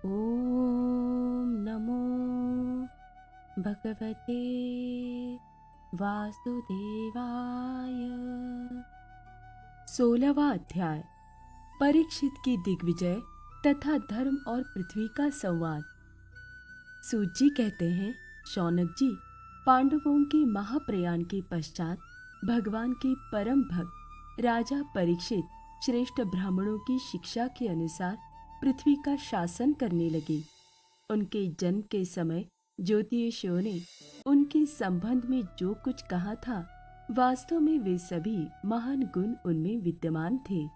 ओम नमो भगवते वासुदेवाय। 16वां अध्याय। परीक्षित की दिग्विजय तथा धर्म और पृथ्वी का संवाद। सूत जी कहते हैं, शौनक जी, पांडवों के महाप्रयाण के पश्चात भगवान के परम भक्त राजा परीक्षित श्रेष्ठ ब्राह्मणों की शिक्षा के अनुसार पृथ्वी का शासन करने लगे। उनके जन्म के समय ज्योतिषियों ने उनके संबंध में जो कुछ कहा था, वास्तव में वे सभी महान गुण उनमें विद्यमान थे।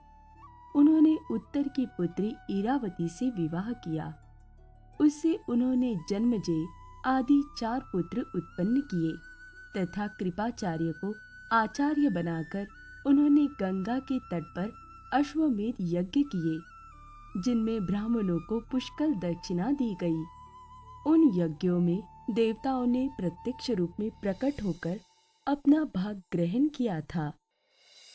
उन्होंने उत्तर की पुत्री इरावती से विवाह किया। उससे उन्होंने जन्मजय आदि 4 पुत्र उत्पन्न किए तथा कृपाचार्य को आचार्य बनाकर उन्होंने गंगा के तट पर अश्वमेध यज्ञ किए, जिनमें ब्राह्मणों को पुष्कल दक्षिणा दी गई। उन यज्ञों में देवताओं ने प्रत्यक्ष रूप में प्रकट होकर अपना भाग ग्रहण किया था।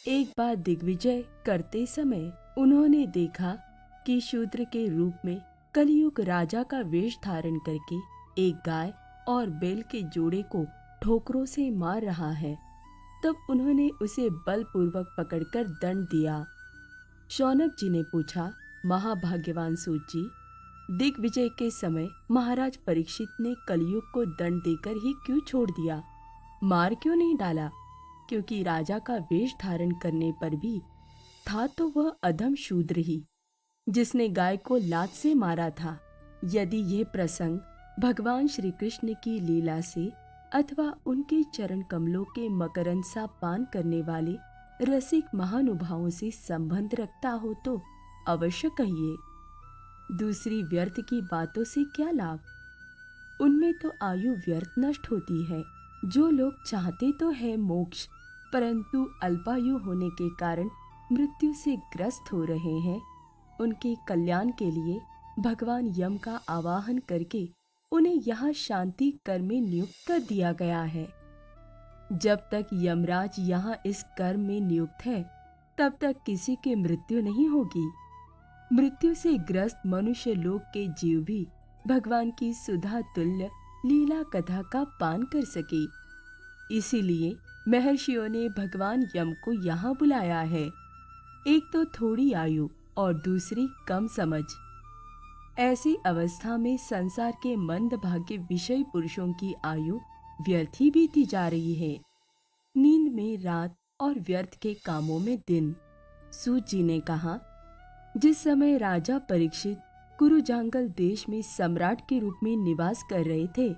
एक बार दिग्विजय करते समय उन्होंने देखा कि शूद्र के रूप में कलियुग राजा का वेश धारण करके एक गाय और बैल के जोड़े को ठोकरों से मार रहा है। तब उन्होंने उसे बलपूर्वक पकड़कर दंड दिया। शौनक जी ने पूछा, महाभाग्यवान सूत जी, दिग्विजय के समय महाराज परीक्षित ने कलियुग को दंड देकर ही क्यों छोड़ दिया? मार क्यों नहीं डाला? क्योंकि राजा का वेश धारण करने पर भी था तो वह अधम शूद्र ही, जिसने गाय को लात से मारा था। यदि यह प्रसंग भगवान श्री कृष्ण की लीला से अथवा उनके चरण कमलों के मकरंद सा पान करने वाले रसिक महानुभावों से संबंध रखता हो तो अवश्य कहिए। दूसरी व्यर्थ की बातों से क्या लाभ? उनमें तो आयु व्यर्थ नष्ट होती है। जो लोग चाहते तो है मोक्ष, परंतु अल्पायु होने के कारण मृत्यु से ग्रस्त हो रहे हैं, उनके कल्याण के लिए भगवान यम का आवाहन करके उन्हें यहाँ शांति कर्म में नियुक्त कर दिया गया है। जब तक यमराज यहाँ इस कर्म में नियुक्त है, तब तक किसी की मृत्यु नहीं होगी। मृत्यु से ग्रस्त मनुष्य लोक के जीव भी भगवान की सुधा तुल्य लीला कथा का पान कर सके। इसीलिए महर्षियों ने भगवान यम को यहाँ बुलाया है। एक तो थोड़ी आयु और दूसरी कम समझ। ऐसी अवस्था में संसार के मंदभाग्य विषयी पुरुषों की आयु व्यर्थ ही बीती जा रही है। नींद में रात और व्यर्थ के कामों में दिन। सूत जी ने कहा, जिस समय राजा परीक्षित कुरुजांगल देश में सम्राट के रूप में निवास कर रहे थे,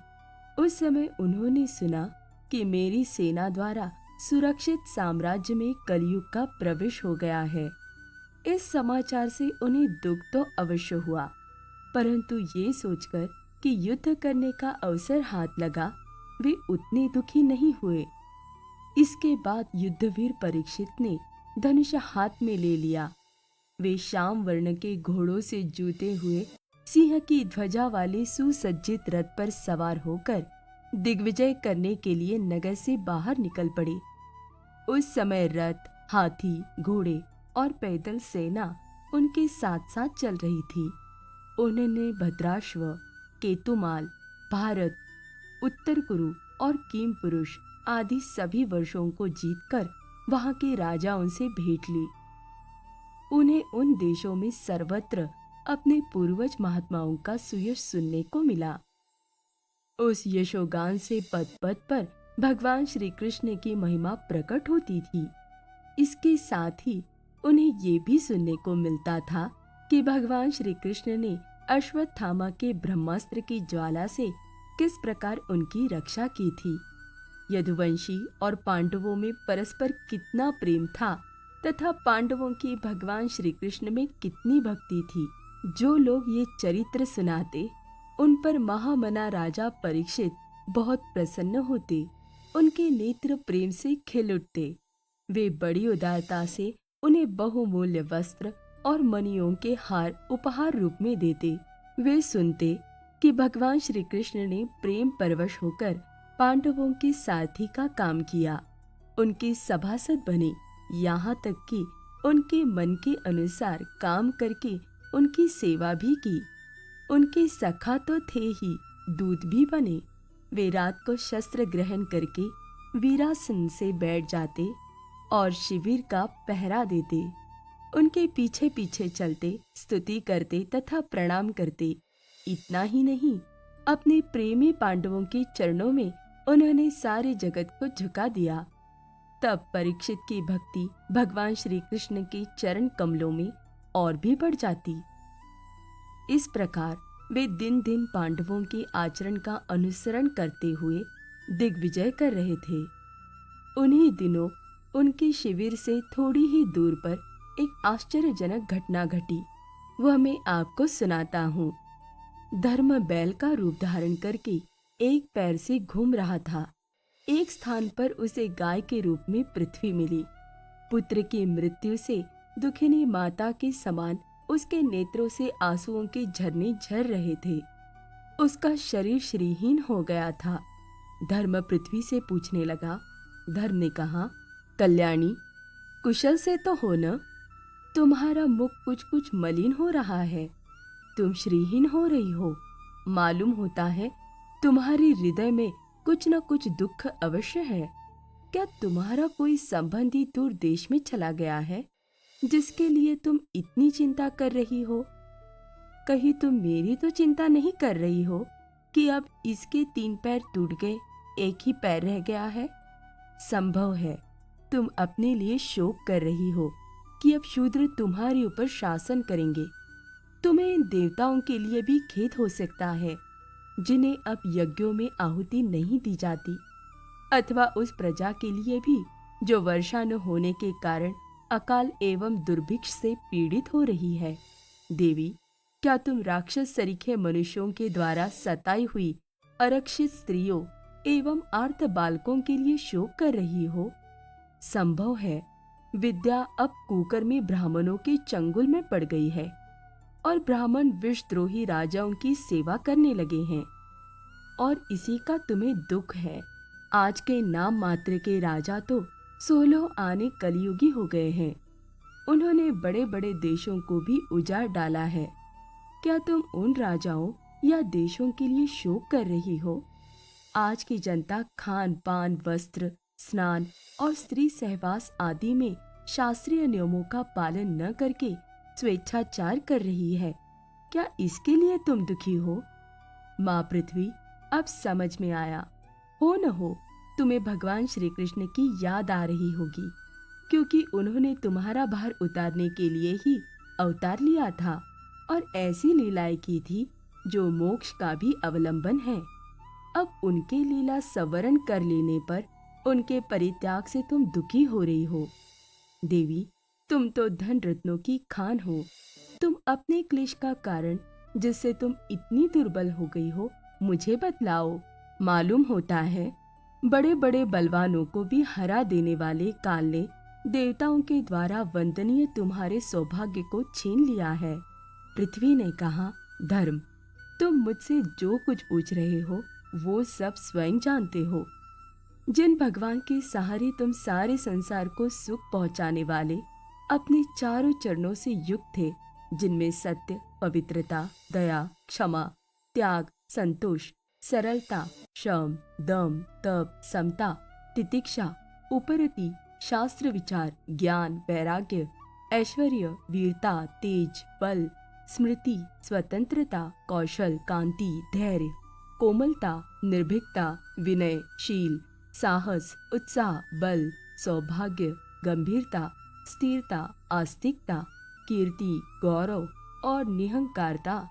उस समय उन्होंने सुना कि मेरी सेना द्वारा सुरक्षित साम्राज्य में कलयुग का प्रवेश हो गया है। इस समाचार से उन्हें दुख तो अवश्य हुआ, परंतु ये सोचकर कि युद्ध करने का अवसर हाथ लगा, वे उतने दुखी नहीं हुए। इसके बाद युद्धवीर परीक्षित ने धनुष हाथ में ले लिया। वे श्याम वर्ण के घोड़ों से जूते हुए सिंह की ध्वजा वाले सुसज्जित रथ पर सवार होकर दिग्विजय करने के लिए नगर से बाहर निकल पड़े। उस समय रथ, हाथी, घोड़े और पैदल सेना उनके साथ साथ चल रही थी। उन्होंने भद्राश्व, केतुमाल, भारत, उत्तर कुरु और कीम पुरुष आदि सभी वर्षों को जीतकर वहां के राजाओं से भेंट ली। उन्हें उन देशों में सर्वत्र अपने पूर्वज महात्माओं का सुयश सुनने को मिला। उस यशोगान से पद पद पर भगवान श्री कृष्ण की महिमा प्रकट होती थी। इसके साथ ही उन्हें ये भी सुनने को मिलता था कि भगवान श्री कृष्ण ने अश्वत्थामा के ब्रह्मास्त्र की ज्वाला से किस प्रकार उनकी रक्षा की थी। यदुवंशी और पांडवों में परस्पर कितना प्रेम था तथा पांडवों की भगवान श्री कृष्ण में कितनी भक्ति थी। जो लोग ये चरित्र सुनाते, उन पर महामना राजा परीक्षित बहुत प्रसन्न होते। उनके नेत्र प्रेम से खिल उठते। वे बड़ी उदारता से उन्हें बहुमूल्य वस्त्र और मणियों के हार उपहार रूप में देते। वे सुनते कि भगवान श्री कृष्ण ने प्रेम परवश होकर पांडवों के सारथी का काम किया, उनके सभासद बने, यहाँ तक कि उनके मन के अनुसार काम करके उनकी सेवा भी की। उनके सखा तो थे ही, दूत भी बने। वे रात को शस्त्र ग्रहण करके वीरासन से बैठ जाते और शिविर का पहरा देते। उनके पीछे पीछे चलते, स्तुति करते तथा प्रणाम करते। इतना ही नहीं, अपने प्रेमी पांडवों के चरणों में उन्होंने सारे जगत को झुका दिया। तब परीक्षित की भक्ति भगवान श्री कृष्ण के चरण कमलों में और भी बढ़ जाती। इस प्रकार वे दिन दिन पांडवों के आचरण का अनुसरण करते हुए दिग्विजय कर रहे थे। उन्हीं दिनों उनके शिविर से थोड़ी ही दूर पर एक आश्चर्यजनक घटना घटी। वह मैं आपको सुनाता हूँ। धर्म बैल का रूप धारण करके एक पैर से घूम रहा था। एक स्थान पर उसे गाय के रूप में पृथ्वी मिली। पुत्र की मृत्यु से दुखिनी माता के समान उसके नेत्रों से आंसुओं के झरने झर रहे थे। उसका शरीर श्रीहीन हो गया था। धर्म पृथ्वी से पूछने लगा। धर्म ने कहा, कल्याणी, कुशल से तो हो न? तुम्हारा मुख कुछ कुछ मलिन हो रहा है। तुम श्रीहीन हो रही हो। मालूम होता है तुम्हारे हृदय में कुछ न कुछ दुख अवश्य है। क्या तुम्हारा कोई संबंधी दूर देश में चला गया है, जिसके लिए तुम इतनी चिंता कर रही हो? कहीं तुम मेरी तो चिंता नहीं कर रही हो कि अब इसके 3 पैर टूट गए, एक ही पैर रह गया है? संभव है तुम अपने लिए शोक कर रही हो कि अब शूद्र तुम्हारे ऊपर शासन करेंगे। तुम्हें इन देवताओं के लिए भी खेद हो सकता है जिन्हें अब यज्ञों में आहुति नहीं दी जाती, अथवा उस प्रजा के लिए भी जो वर्षा न होने के कारण अकाल एवं दुर्भिक्ष से पीड़ित हो रही है। देवी, क्या तुम राक्षस सरीखे मनुष्यों के द्वारा सताई हुई अरक्षित स्त्रियों एवं आर्त बालकों के लिए शोक कर रही हो? संभव है विद्या अब कुकर्मी ब्राह्मणों के चंगुल में पड़ गई है और ब्राह्मण विषद्रोही राजाओं की सेवा करने लगे हैं, और इसी का तुम्हें दुख है। आज के नाम मात्र के राजा तो 16 आने कलयुगी हो गए हैं। उन्होंने बड़े बड़े देशों को भी उजाड़ डाला है। क्या तुम उन राजाओं या देशों के लिए शोक कर रही हो? आज की जनता खान पान, वस्त्र, स्नान और स्त्री सहवास आदि में शास्त्रीय नियमों का पालन न करके स्वेच्छाचार कर रही है। क्या इसके लिए तुम दुखी हो? माँ पृथ्वी, अब समझ में आया। हो न हो तुम्हें भगवान श्री कृष्ण की याद आ रही होगी, क्योंकि उन्होंने तुम्हारा भार उतारने के लिए ही अवतार लिया था और ऐसी लीलाएं की थी जो मोक्ष का भी अवलंबन है। अब उनके लीला संवरण कर लेने पर उनके परित्याग से तुम दुखी हो रही हो। देवी, तुम तो धन रत्नों की खान हो। तुम अपने क्लेश का कारण, जिससे तुम इतनी दुर्बल हो गई हो, मुझे बतलाओ। मालूम होता है बड़े बड़े बलवानों को भी हरा देने वाले काल ने देवताओं के द्वारा वंदनीय तुम्हारे सौभाग्य को छीन लिया है। पृथ्वी ने कहा, धर्म, तुम मुझसे जो कुछ पूछ रहे हो वो सब स्वयं जानते हो। जिन भगवान के सहारे तुम सारे संसार को सुख पहुंचाने वाले अपने चारों चरणों से युक्त थे, जिनमें सत्य, पवित्रता, दया, क्षमा, त्याग, संतोष, सरलता, शम, दम, तप, समता, तितिक्षा, उपरति, शास्त्र विचार, ज्ञान, वैराग्य, ऐश्वर्य, वीरता, तेज, बल, स्मृति, स्वतंत्रता, कौशल, कांति, धैर्य, कोमलता, निर्भीकता, विनय, शील, साहस, उत्साह, बल, सौभाग्य, गंभीरता, स्थिरता, आस्तिकता, कीर्ति, गौरव और निहंकारता,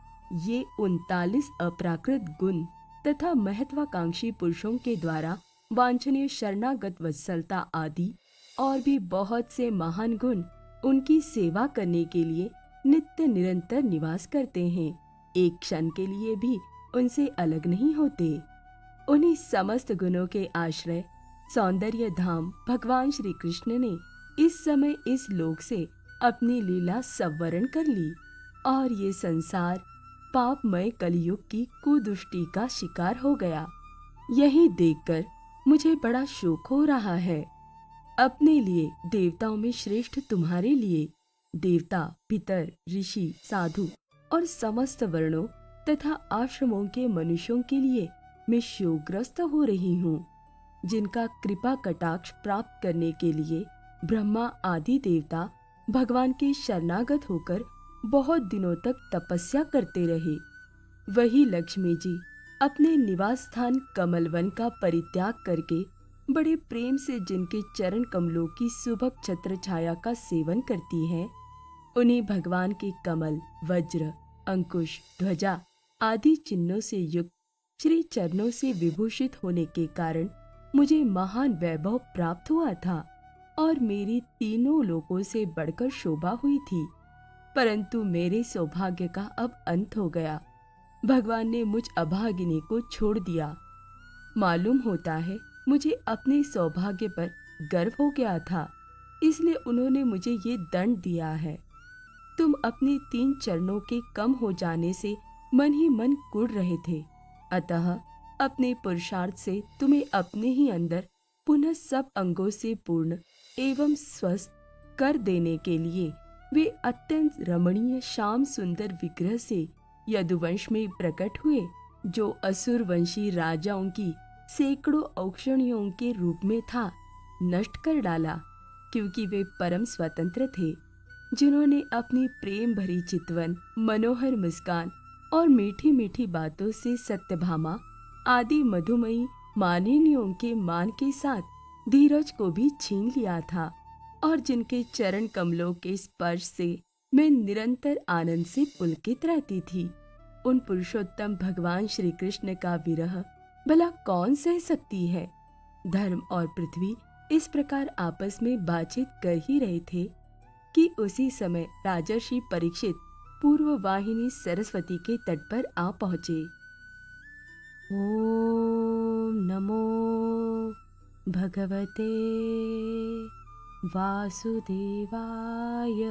ये 39 अप्राकृत गुण तथा महत्वाकांक्षी पुरुषों के द्वारा वांछनीय शरणागत वत्सलता आदि और भी बहुत से महान गुण उनकी सेवा करने के लिए नित्य निरंतर निवास करते हैं। एक क्षण के लिए भी उनसे अलग नहीं होते। उन्हीं समस्त गुणों के आश्रय सौंदर्य धाम भगवान श्री कृष्ण ने इस समय इस लोक से अपनी लीला संवरण कर ली और ये संसार पापमय कलयुग की कुदृष्टि का शिकार हो गया। यही देखकर मुझे बड़ा शोक हो रहा है। अपने लिए देवताओं में श्रेष्ठ तुम्हारे लिए देवता, पितर, ऋषि, साधु और समस्त वर्णों तथा आश्रमों के मनुष्यों के लिए मैं शोकग्रस्त हो रही हूँ, जिनका कृपा कटाक्ष प्राप्त करने के लिए ब्रह्मा आदि देवता भगवान के शरणागत होकर बहुत दिनों तक तपस्या करते रहे। वही लक्ष्मी जी अपने निवास स्थान कमलवन का परित्याग करके बड़े प्रेम से जिनके चरण कमलों की सुभग छत्र छाया का सेवन करती हैं, उन्हीं भगवान के कमल, वज्र, अंकुश, ध्वजा आदि चिन्हों से युक्त श्री चरणों से विभूषित होने के कारण मुझे महान वैभव प्राप्त हुआ था और मेरी तीनों लोकों से बढ़कर शोभा हुई थी। परंतु मेरे सौभाग्य का अब अंत हो गया। भगवान ने मुझ अभागिनी को छोड़ दिया। मालूम होता है मुझे अपने सौभाग्य पर गर्व हो गया था, इसलिए उन्होंने मुझे ये दंड दिया है। तुम अपने 3 चरणों के कम हो जाने से मन ही मन कुढ़ रहे थे, अतः अपने पुरुषार्थ से तुम्हें अपने ही अंदर पुनः सब अंगों से पूर्ण एवं स्वस्थ कर देने के लिए वे अत्यंत रमणीय श्याम सुंदर विग्रह से यदुवंश में प्रकट हुए, जो असुर वंशी राजाओं की सैकड़ों औक्षणियों के रूप में था, नष्ट कर डाला, क्योंकि वे परम स्वतंत्र थे, जिन्होंने अपनी प्रेम भरी चितवन, मनोहर मुस्कान और मीठी मीठी बातों से सत्यभामा आदि मधुमयी मानिनियों के मान के साथ धीरज को भी छीन लिया था, और जिनके चरण कमलों के स्पर्श से मैं निरंतर आनंद से पुलकित रहती थी। उन पुरुषोत्तम भगवान श्री कृष्ण का विरह भला कौन सह सकती है। धर्म और पृथ्वी इस प्रकार आपस में बातचीत कर ही रहे थे कि उसी समय राजर्षि परीक्षित पूर्व वाहिनी सरस्वती के तट पर आ पहुंचे। ओम नमो भगवते वासुदेवाय।